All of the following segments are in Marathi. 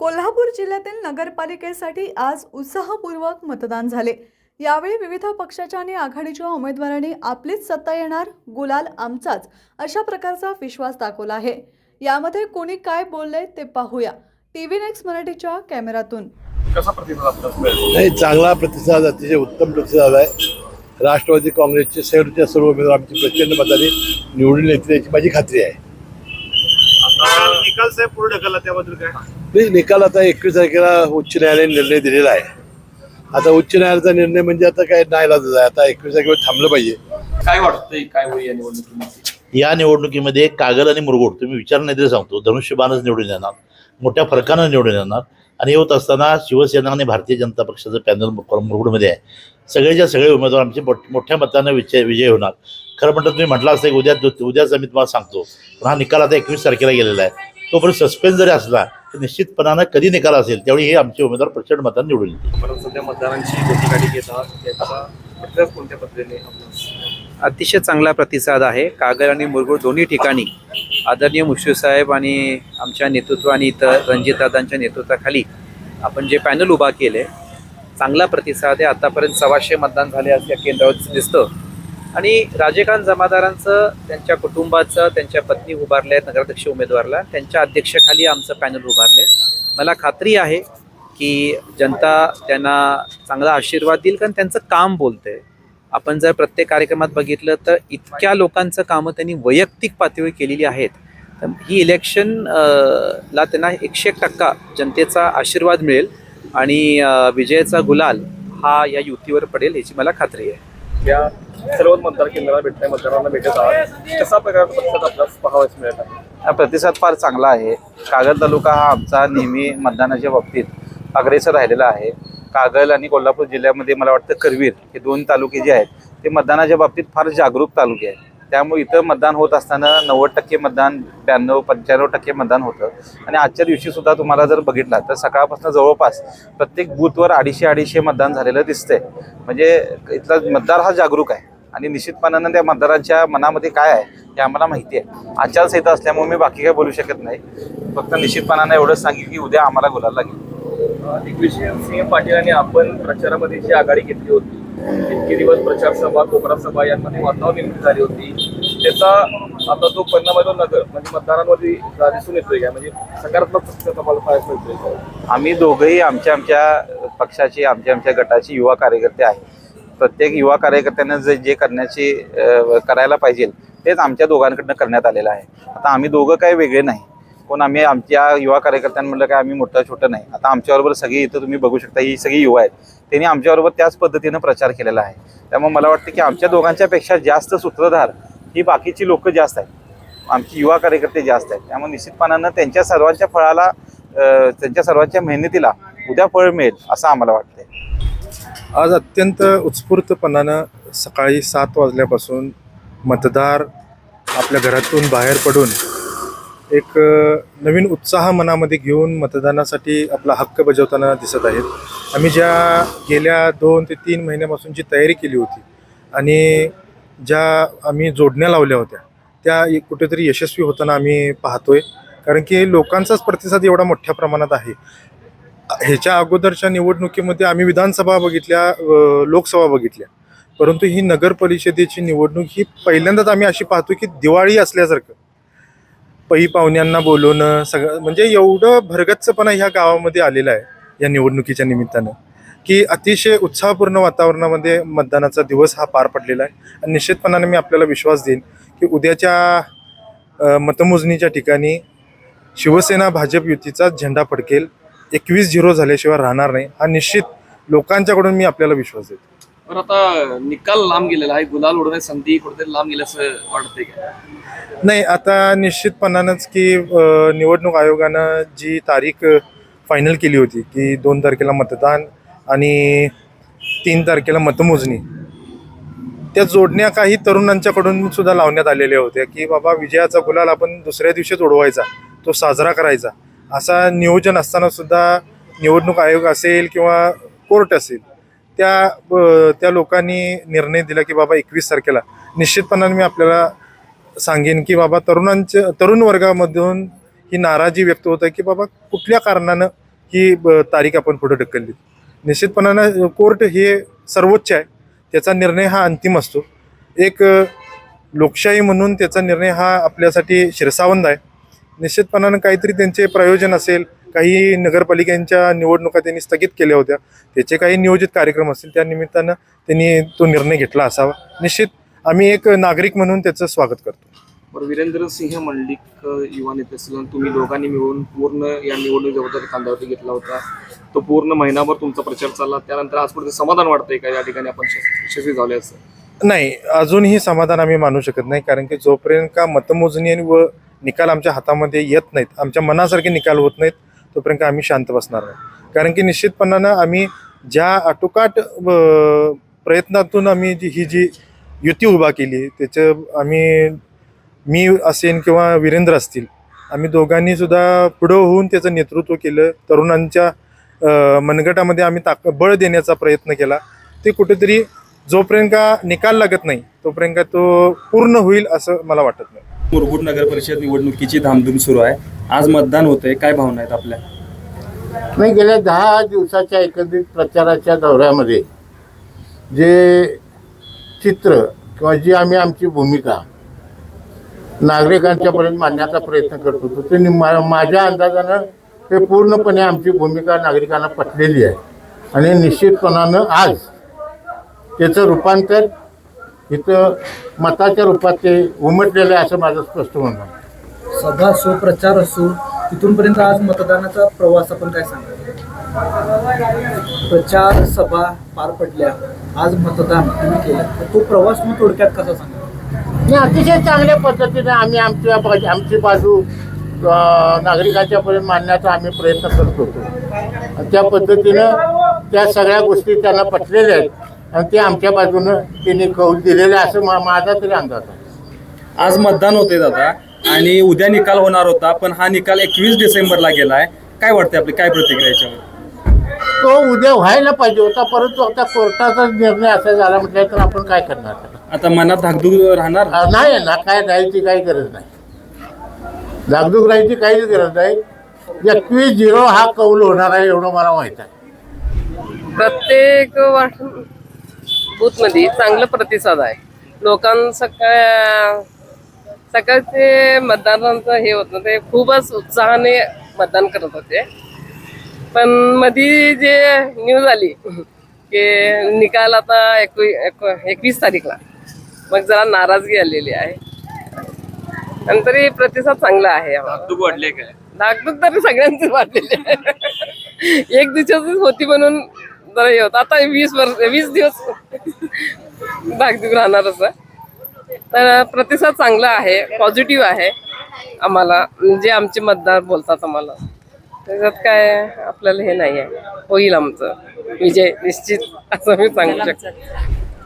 कोल्हापूर जिल्ह्यातील नगरपालिकेसाठी आज उत्साहपूर्वक मतदान झाले। यावेळी विविध पक्षाच्या आणि आघाडीच्या उमेदवारांनी आपलीच सत्ता येणार, गुलाल आमचाच अशा प्रकारचा विश्वास दाखवला आहे। यामध्ये कोणी काय बोलले ते पाहूया टीव्ही नेक्स्ट मराठीच्या कॅमेऱ्यातून। कसा प्रतिसाद आपला? नाही, चांगला प्रतिसाद, अतिशय उत्तम प्रतिसाद आहे। राष्ट्रवादी काँग्रेसचे शहरच्या सर्व उमेदवार आमची प्रचंड मताने निवडून येतील याची माझी खात्री आहे। आता निकाल साहेब पुढे ढकलला त्याबद्दल काय? नाही, निकाल आता 21 तारखेला उच्च न्यायालयाने निर्णय दिलेला आहे। आता उच्च न्यायालयाचा निर्णय म्हणजे आता काय नाईलाजच आहे। आता 21 तारखेवर थांबलं पाहिजे। काय वाटतंय, काय होईल या निवडणुकीमध्ये? या निवडणुकीमध्ये कागल आणि मुरगुड, तुम्ही विचार नाही तरी सांगतो, धनुष्यबाणच निवडून येणार, मोठ्या फरकानं निवडून येणार। आणि होत असताना शिवसेना आणि भारतीय जनता पक्षाचं पॅनल मुरगुडमध्ये आहे। सगळेच्या सगळे उमेदवार आमचे मोठ्या मतानं विजय होणार। खरं म्हणतं तुम्ही म्हटलं असतं की उद्याच मी तुम्हाला सांगतो, पण हा निकाल आता 21 तारखेला गेलेला आहे। तोपर्यंत सस्पेन्स जरी असला तर निश्चितपणानं कधी निकाल असेल त्यावेळी हे आमचे उमेदवार प्रचंड मतांनी निवडून येतील। आपण सध्या मतदारांची भेटीगाठी घेत आहात, त्याचा प्रतिसाद कोणत्या पद्धतीने आपला? अतिशय चांगला प्रतिसाद आहे। कागल आणि मुरगुड दोन्ही ठिकाणी आदरणीय मुश्रीफ साहेब आणि आमच्या नेतृत्व आणि इतर रणजितदादांच्या नेतृत्वाखाली आपण जे पॅनल उभा केले, चांगला प्रतिसाद आहे। आतापर्यंत 125 मतदान झाले असं या केंद्रावर दिसतं। आणि राजेकांत जमादारांचं, त्यांच्या कुटुंबाचं, त्यांच्या पत्नी उभारले आहेत नगराध्यक्ष उमेदवारला, त्यांच्या अध्यक्षाखाली आमचं पॅनल उभारले। मला खात्री आहे की जनता त्यांना चांगला आशीर्वाद देईल, कारण त्यांचं काम बोलतंय। आपण जर प्रत्येक कार्यक्रमात बघितलं तर इतक्या लोकांचं कामं त्यांनी वैयक्तिक पातळीवर केलेली आहेत। तर ही इलेक्शन ला त्यांना 101% जनतेचा आशीर्वाद मिळेल आणि विजयाचा गुलाल हा या युतीवर पडेल याची मला खात्री आहे। या सर्व मतदार केंद्राला भेटताय, मतदारांना भेटत आहात, कसा प्रकारचा प्रतिसाद आपल्याला पाहावयास मिळत आहे? हा प्रतिसाद फार चांगला आहे। कागल तालुका हा आमचा नेहमी मतदानाच्या बाबतीत अग्रेसर राहिलेला आहे। कागल आणि कोल्हापूर जिल्ह्यामध्ये मला वाटतं करवीर हे 2 तालुके जे आहेत ते मतदानाच्या बाबतीत फार जागरूक तालुके आहेत। त्यामुळे इथं मतदान होत असताना 90% मतदान, 92-95% मतदान होतं। आणि आजच्या दिवशी सुद्धा तुम्हाला जर बघितला तर सकाळपासून जवळपास प्रत्येक बूथवर 250 मतदान झालेलं दिसतंय। म्हणजे इथला मतदार हा जागरूक आहे आणि निश्चितपणानं त्या मतदारांच्या मनामध्ये काय आहे हे आम्हाला माहिती आहे। आचारसंहिता असल्यामुळे मी बाकी काय बोलू शकत नाही, फक्त निश्चितपणानं एवढंच सांगेल की उद्या आम्हाला गुलाल लागेल। दिग्विजयसिंह पाटील आणि आपण प्रचारामध्ये जी आघाडी घेतली होती, इतके दिवस प्रचार सभा, कोपरा सभा यांमध्ये वातावरण निर्मिती झाली होती, त्याचा आता जो परिणाम आहे तो नगर म्हणजे मतदारांमध्ये दिसून येतोय का? म्हणजे सकारात्मक प्रतिसाद आम्हाला पाहायला मिळतोय? आम्ही दोघंही आमच्या पक्षाचे, आमच्या गटाचे युवा कार्यकर्ते आहेत। प्रत्येक युवा कार्यकर्त्यांना जे करायला पाहिजे तेच आमच्या दोघांकडनं करण्यात आलेलं आहे। आता आम्ही दोघं काही वेगळे नाही, पण आम्ही आमच्या युवा कार्यकर्त्यांमधलं काय आम्ही मोठं छोटं नाही। आता आमच्याबरोबर सगळी इथं तुम्ही बघू शकता, ही सगळी युवा आहेत, त्यांनी आमच्याबरोबर त्याच पद्धतीनं प्रचार केलेला आहे। त्यामुळे मला वाटतं की आमच्या दोघांच्यापेक्षा जास्त सूत्रधार ही बाकीची लोक जास्त आहेत, आमची युवा कार्यकर्ते जास्त आहेत। त्यामुळे निश्चितपणानं त्यांच्या सर्वांच्या फळाला, त्यांच्या सर्वांच्या मेहनतीला उद्या फळ मिळेल असं आम्हाला वाटतंय। आज अत्यंत उत्स्फूर्तपणानं सकाळी 7 वाजल्यापासून मतदार आपल्या घरातून बाहेर पडून एक नवीन उत्साह मनामध्ये घेऊन मतदानासाठी आपला हक्क बजावताना दिसत आहेत। आम्ही ज्या गेल्या 2 ते 3 महिन्यापासून जी तयारी केली होती आणि ज्या आम्ही जोडण्या लावल्या होत्या त्या कुठेतरी यशस्वी होताना आम्ही पाहतोय, कारण की लोकांचाच प्रतिसाद एवढा मोठ्या प्रमाणात आहे। ह्याच्या अगोदरच्या निवडणुकीमध्ये आम्ही विधानसभा बघितल्या, लोकसभा बघितल्या, परंतु ही नगर परिषदेची निवडणूक ही पहिल्यांदाच आम्ही अशी पाहतो की दिवाळी असल्यासारखं पै पाहुण्यांना बोलवणं, सगळं म्हणजे एवढं भरगच्चपणा ह्या गावामध्ये आलेला आहे या निवडणुकीच्या निमित्तानं की अतिशय उत्साहपूर्ण वातावरणामध्ये मतदानाचा दिवस हा पार पडलेला आहे। आणि निश्चितपणाने मी आपल्याला विश्वास देईन की उद्याच्या मतमोजणीच्या ठिकाणी शिवसेना भाजप युतीचा झेंडा फडकेल, 21-0 झाल्याशिवाय राहणार नाही, हा निश्चित लोकांच्याकडून मी आपल्याला विश्वास देतो। पण आता निकाल लांब गेलेला आहे, गुलाल उडवण्याची संधी कुठेतरी लांब गेली असं वाटतंय का? नाही, आता निश्चितपणानंच की निवडणूक आयोगानं जी तारीख फायनल केली होती की 2 तारखेला मतदान आणि 3 तारखेला मतमोजणी, त्या जोडण्या काही तरुणांच्याकडून सुद्धा लावण्यात आलेल्या होत्या की बाबा विजयाचा गुलाल आपण दुसऱ्या दिवशीच उडवायचा, तो साजरा करायचा, असा नियोजन असताना सुद्धा निवडणूक आयोग असेल किंवा कोर्ट असेल त्या लोकांनी निर्णय दिला की बाबा 21 तारखेला निश्चितपणाने मी आपल्याला सांगेन की बाबा तरुण वर्गामधून ही नाराजी व्यक्त होत आहे की बाबा कुठल्या कारणानं की तारीख आपण पुढे ढकलली. निश्चितपणानं कोर्ट हे सर्वोच्च आहे, त्याचा निर्णय हा अंतिम असतो. एक लोकशाही म्हणून त्याचा निर्णय हा आपल्यासाठी शिरसावंद आहे. निश्चितपणानं काहीतरी त्यांचे प्रयोजन असेल, काही नगरपालिकांच्या निवडणुका त्यांनी स्थगित केल्या होत्या, त्याचे काही नियोजित कार्यक्रम असतील, त्या निमित्तानं त्यांनी तो निर्णय घेतला असावा. निश्चित आम्ही एक नागरिक म्हणून त्याचं स्वागत करतो. बरं, वीरेंद्र सिंह मंडलिक युवा नेते असतील, तुम्ही दोघांनी मिळून पूर्ण या निवडणूक जबाबदारी खांद्यावरती घेतला होता. तो पूर्ण महिनाभर तुमचा प्रचार चालला, त्यानंतर आजपर्यंत समाधान वाटतंय का या ठिकाणी आपण यशस्वी झाले असं? नाही, अजूनही समाधान आम्ही मानू शकत नाही, कारण की जोपर्यंत का मतमोजणी व निकाल आमच्या हातामध्ये येत नाहीत, आमच्या मनासारखे निकाल होत नाहीत, तोपर्यंत आम्ही शांत बसणार नाही. कारण की निश्चितपणानं आम्ही ज्या आटोकाट प्रयत्नातून आम्ही ही जी युती उभा केली, त्याचं मी असेन किंवा वीरेंद्र असतील, आम्ही दोघांनी सुद्धा पुढं होऊन त्याचं नेतृत्व केलं. तरुणांच्या मनगटामध्ये आम्ही बळ देण्याचा प्रयत्न केला. ते कुठेतरी जोपर्यंत का निकाल लागत नाही तोपर्यंत का तो पूर्ण होईल असं मला वाटत नाही. मुरगुड नगर परिषद निवडणुकीची धामधूम सुरू आहे. आज मतदान होतंय, काय भावना आहेत आपल्या? नाही, गेल्या 10 दिवसाच्या एकंदरीत प्रचाराच्या दौऱ्यामध्ये जे चित्र किंवा जी आमची भूमिका नागरिकांच्यापर्यंत मांडण्याचा प्रयत्न करत होतो, ते माझ्या अंदाजानं हे पूर्णपणे आमची भूमिका नागरिकांना पटलेली आहे. आणि निश्चितपणानं आज त्याचं रूपांतर इथं मताच्या रूपात ते उमटलेलं आहे असं माझं स्पष्ट म्हणणं आहे. सभा असो, प्रचार असो, तिथूनपर्यंत आज मतदानाचा प्रवास आपण काय सांगा? प्रचार सभा पार पडल्या, आज मतदान तुम्ही केलं, तर तो प्रवास मग थोडक्यात कसा सांगा? आणि अतिशय चांगल्या पद्धतीने आम्ही आमची बाजू नागरिकांच्यापर्यंत मांडण्याचा आम्ही प्रयत्न करत होतो. आणि त्या पद्धतीनं त्या सगळ्या गोष्टी त्यांना पटलेल्या आहेत आणि ते आमच्या बाजूनं त्यांनी कौल दिलेलं आहे असं माझा तरी अंदाज आहे. आज मतदान होते दादा, आणि उद्या निकाल होणार होता, पण हा निकाल 21 डिसेंबरला गेलाय. काय वाटतंय, आपली काय प्रतिक्रिया याच्यावर? तो उद्या व्हायला पाहिजे होता, परंतु आता कोर्टाचा निर्णय असा झाला म्हटलं तर आपण काय करणार? आता मनात धाकधूक राहणार नाही ना, काय राहायची काही गरज नाही, धाकधूक राहायची काहीच गरज नाही. 21-0 हा कौल होणार आहे एवढं मला माहीत आहे. प्रत्येक बूथमध्ये चांगला प्रतिसाद आहे. सकाळचे मतदारांचं हे होतं, ते खूपच उत्साहाने मतदान करत होते. पण मध्ये जे न्यूज आली की निकाल आता 21 तारीखला, मग जरा नाराजगी आलेली आहे. आणि तरी प्रतिसाद चांगला आहे. धाकधूक वाढली काय? धाकधूक तरी सगळ्यांचीच वाढलेली आहे. एक दिवसाचीच होती म्हणून जरा हे होतं, आता 20 दिवस धाकधूक राहणार असं. तर प्रतिसाद चांगला आहे, पॉझिटिव्ह आहे. आम्हाला जे आमचे मतदार बोलतात आम्हाला, त्याच्यात काय आपल्याला हे नाही आहे. होईल आमचं विजय निश्चित असं मी सांगू शकते.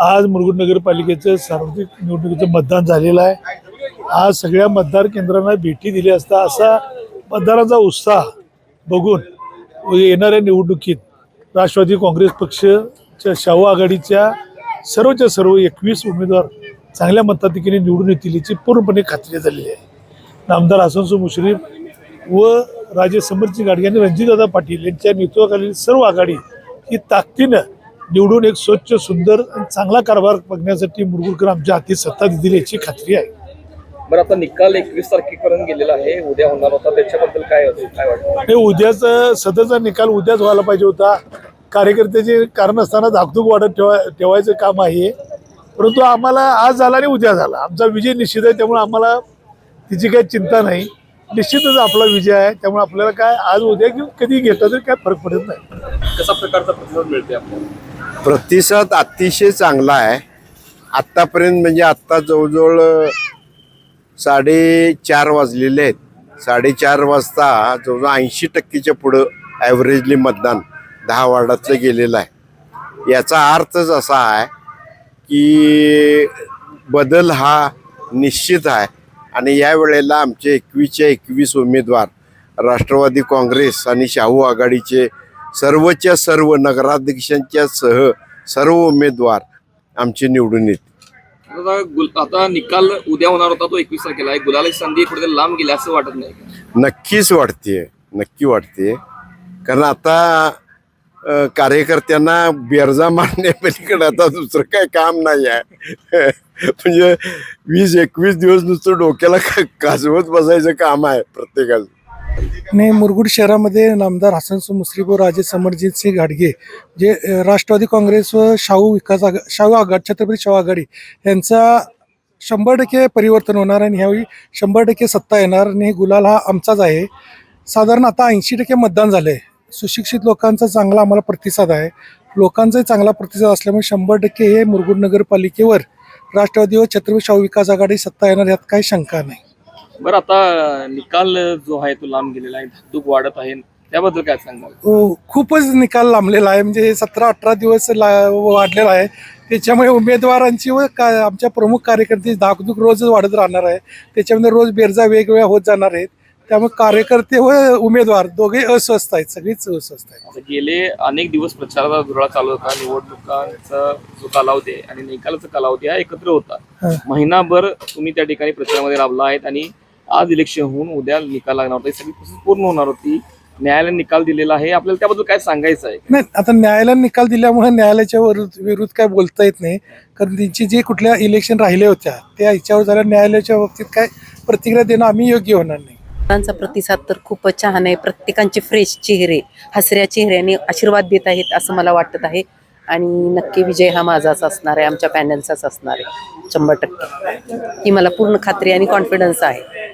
आज मुरगुड नगरपालिकेचं सार्वत्रिक निवडणुकीचं मतदान झालेलं आहे. आज सगळ्या मतदार केंद्रांना भेटी दिली असता असा मतदारांचा उत्साह बघून येणाऱ्या निवडणुकीत राष्ट्रवादी काँग्रेस पक्षच्या शाहू आघाडीच्या सर्वच्या सर्व 21 उमेदवार चांगल्या मताधिक्याने निवडून येतील याची पूर्णपणे खात्री झालेली आहे. नामदार हसनसो मुश्रीफ व राजे समरची गाडगे आणि रणजितदादा पाटील यांच्या नेतृत्वाखालील सर्व आघाडी ही ताकदीनं निवडून एक स्वच्छ, सुंदर आणि चांगला कारभार बघण्यासाठी मुरगुडकर आमच्या हाती सत्ता देतील याची खात्री आहे. बरं, आता निकाल 21 तारखेपर्यंत गेलेला आहे, उद्या होणार होता, त्याच्याबद्दल काय वाटतं? हे उद्याचा सध्याचा निकाल उद्याच व्हायला पाहिजे होता. कार्यकर्त्याचे कारण असताना धाकधूक वाढत ठेवायचं काम आहे, परंतु आम्हाला आज झाला आणि उद्या झाला. आमचा विजय निश्चित आहे, त्यामुळे आम्हाला तिची काही चिंता नाही. निश्चितच आपला विजय आहे, त्यामुळे आपल्याला काय आज उद्या किंवा कधी घेतलं तरी काय फरक पडत नाही. कशा प्रकारचा प्रतिसाद मिळते आपल्याला? प्रतिसाद अतिशय चांगला आहे. आत्तापर्यंत म्हणजे आत्ता जवळजवळ 4:30 वाजलेले आहेत. 4:30 वाजता जवळजवळ 80% पुढं ॲव्हरेजली मतदान 10 वार्डातलं गेलेलं आहे. याचा अर्थच असा आहे की बदल हा निश्चित आहे. आणि या वेळेला आमचे 21च्या 21 उमेदवार राष्ट्रवादी काँग्रेस आणि शाहू आघाडीचे सर्वच्या सर्व नगराध्यक्षांच्या सह सर्व उमेदवार आमचे निवडून येतील. आता निकाल उद्या होणार होता, तो 21 तारखेला आहे. गुलालाची संधी कुठे लांब गेली असं वाटत नाही? नक्कीच वाटते, नक्की वाटते. कारण आता कार्यकर्त्यांना बेरजा मारण्यापलीकडे आता दुसरं काही काम नाही आहे. म्हणजे 20-21 दिवस नुसतं डोक्याला काजवत बसायचं काम आहे प्रत्येकाचं. आणि मुरगुड शहरामध्ये नामदार हसन मुश्रीफ व राजे समरजित सिंह घाटगे जे राष्ट्रवादी काँग्रेस व शाहू आघाडी छत्रपती शाहू आघाडी यांचा 100% परिवर्तन होणार आणि ह्यावेळी 100% सत्ता येणार आणि गुलाल हा आमचाच आहे. साधारण आता 80% मतदान झालंय. सुशिक्षित लोकांचा चांगला आम्हाला प्रतिसाद आहे. लोकांचाही चांगला प्रतिसाद असल्यामुळे 100% हे मुरगुड नगरपालिकेवर राष्ट्रवादी व छत्रपती शाहू विकास आघाडी सत्ता येणार यात काही शंका नाही. बरं, आता निकाल जो आहे तो लांब गेलेला आहे, धाकधूक वाढत आहे, त्याबद्दल काय सांगाल? खूपच निकाल लांबलेला आहे. म्हणजे 17-18 दिवस वाढलेला आहे. त्याच्यामुळे उमेदवारांची व आमच्या प्रमुख कार्यकर्त्यांची धाकधूक रोज वाढत राहणार आहे. त्याच्यामध्ये रोज बेरजा वेगवेगळ्या होत जाणार आहेत. त्यामुळे कार्यकर्ते व उमेदवार दोघे अस्वस्थ आहेत, सगळीच अस्वस्थ आहेत. आता गेले अनेक दिवस प्रचाराचा धुरळा चालू होता. निवडणुकांचा जो कालावधी आणि निकालाचा कालावधी हा एकत्र होता. महिनाभर तुम्ही त्या ठिकाणी प्रचारामध्ये राबला आहेत आणि आज इलेक्शन होऊन उद्या निकाल लागणार होता. ही सगळी प्रोसेस पूर्ण होणार होती. न्यायालयाने निकाल दिलेला आहे. आपल्याला त्याबद्दल काय सांगायचं आहे? नाही, आता न्यायालयाने निकाल दिल्यामुळे न्यायालयाच्या विरुद्ध काय बोलता येत नाही. कारण त्यांची जे कुठल्या इलेक्शन राहिल्या होत्या त्या ह्याच्यावर झाल्या न्यायालयाच्या बाबतीत काय प्रतिक्रिया देणं आम्ही योग्य होणार नाही. त्यांचा प्रतिसाद तर खूपच छान आहे. प्रत्येकांचे फ्रेश चेहरे, हसऱ्या चेहऱ्याने आशीर्वाद देत आहेत असं मला वाटत आहे. आणि नक्की विजय हा माझाच असणार आहे, आमच्या पॅनलचाच असणार आहे 100%. ही मला पूर्ण खात्री आणि कॉन्फिडन्स आहे.